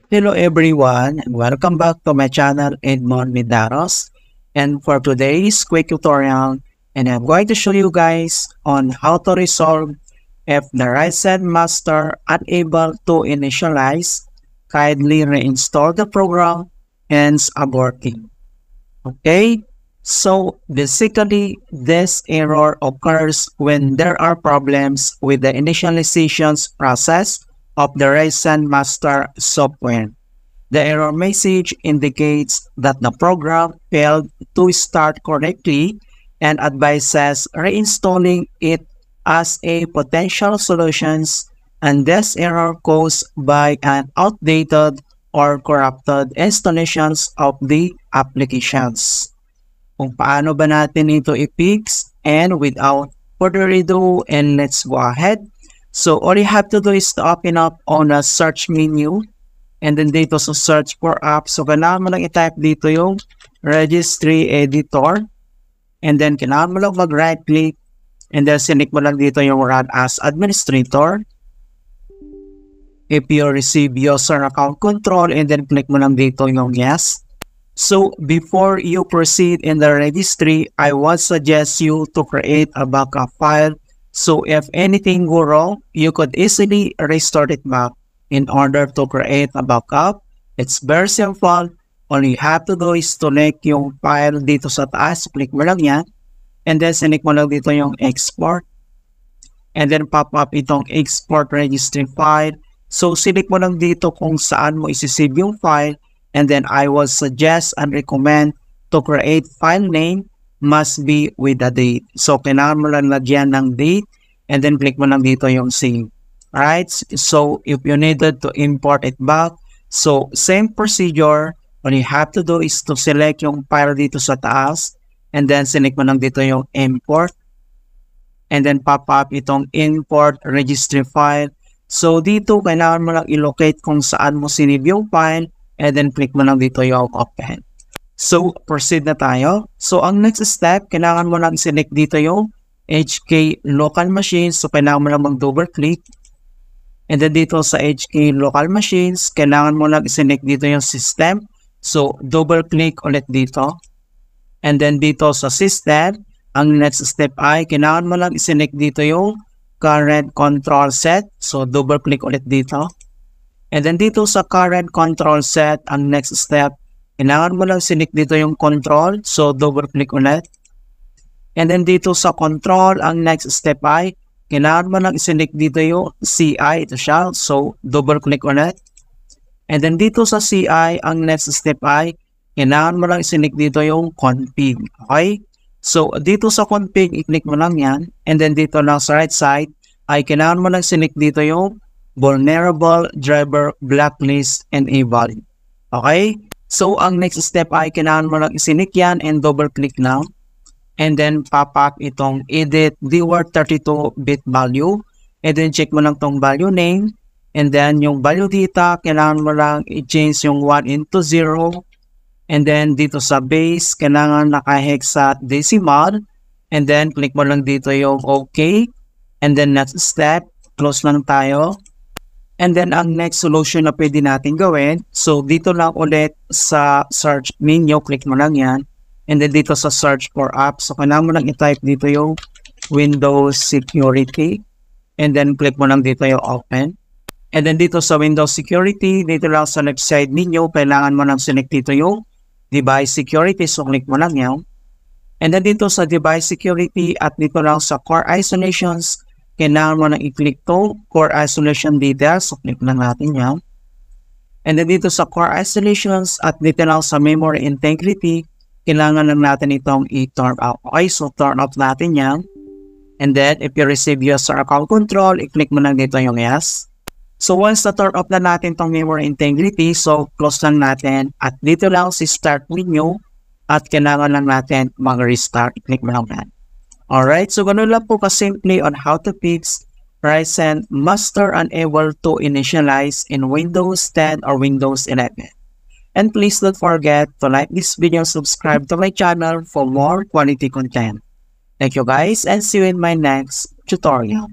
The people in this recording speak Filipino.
Hello everyone, and welcome back to my channel Edmond Midaros. And for today's quick tutorial, and I'm going to show you guys on how to resolve if the Ryzen master unable to initialize, kindly reinstall the program, hence aborting. Okay, so basically this error occurs when there are problems with the initializations process of the Ryzen master software. The error message indicates that the program failed to start correctly and advises reinstalling it as a potential solution, and this error caused by an outdated or corrupted installations of the applications. Kung paano ba natin ito i-fix, and without further ado, and let's go ahead. So all you have to do is to open up on a search menu, and then dito sa search for apps, so kailangan mo lang i-type dito yung registry editor, and then kailangan mo lang mag-right click, and then sinik mo lang dito yung run as administrator. If you receive user account control, and then click mo lang dito yung yes. So before you proceed in the registry, I would suggest you to create a backup file. So if anything go wrong, you could easily restore it back. In order to create a backup, it's very simple. All you have to do is to select yung file dito sa taas, click mo lang yan, and then select mo lang dito yung export, and then pop up itong export registry file. So select mo lang dito kung saan mo isisave yung file, and then I would suggest and recommend to create file name must be with the date. So kailangan mo lang lagyan ng date, and then click mo lang dito yung save. Alright, so if you needed to import it back, so same procedure, all you have to do is to select yung file dito sa taas, and then select mo lang dito yung import, and then pop up itong import registry file. So dito, kailangan mo lang i-locate kung saan mo sinave yung file, and then click mo lang dito yung open. So proceed na tayo. So ang next step, kailangan mo lang select dito yung HK local machines, so kailangan mo lang mag-double click. And then dito sa HK local machines, kailangan mo lang i-select dito yung system. So, double click ulit dito. And then dito sa system, ang next step ay kailangan mo lang i-select dito yung current control set. So, double click ulit dito. And then dito sa current control set, ang next step, kailangan mo lang select dito yung control. So, double click ulit. And then dito sa control, ang next step ay kailangan mo lang i-select dito yung CI, ito siya. So, double click ulit. And then dito sa CI, ang next step ay kailangan mo lang i-select dito yung config. Okay? So, dito sa config, i-click mo lang yan. And then dito lang sa right side, ay kailangan mo lang select dito yung vulnerable driver blacklist enable. Okay? So, ang next step ay kailangan mo lang i-select yan and double click lang. And then pop up itong edit dword 32-bit value, and then check mo lang tong value name, and then yung value data kailangan mo lang i-change yung 1 into 0, and then dito sa base kailangan naka-hexadecimal, and then click mo lang dito yung OK, and then next step, close lang tayo. And then ang next solution na pwede natin gawin, so dito lang ulit sa search menu, click mo lang yan. And then dito sa search for apps, so kailangan mo lang i-type dito yung Windows Security. And then click mo lang dito yung open. And then dito sa Windows Security, dito lang sa left side menu, kailangan mo lang select dito yung Device Security. So click mo lang yan. And then dito sa Device Security at dito lang sa Core Isolations, kailangan mo lang i-click to Core Isolation Details. So click lang natin yan. And then dito sa Core Isolations at dito lang sa Memory Integrity, kailangan lang natin itong i-turn off. Okay, so turn off natin yan. And then, if you receive user account control, i-click mo lang dito yung yes. So, once na turn off na natin itong memory integrity, so close lang natin. At dito lang si start menu. At kailangan lang natin mag-restart. I-click mo lang yan. Alright, so ganun lang po ka-simply on how to fix Ryzen master unable to initialize in Windows 10 or Windows 11. And please don't forget to like this video and subscribe to my channel for more quality content. Thank you guys, and see you in my next tutorial.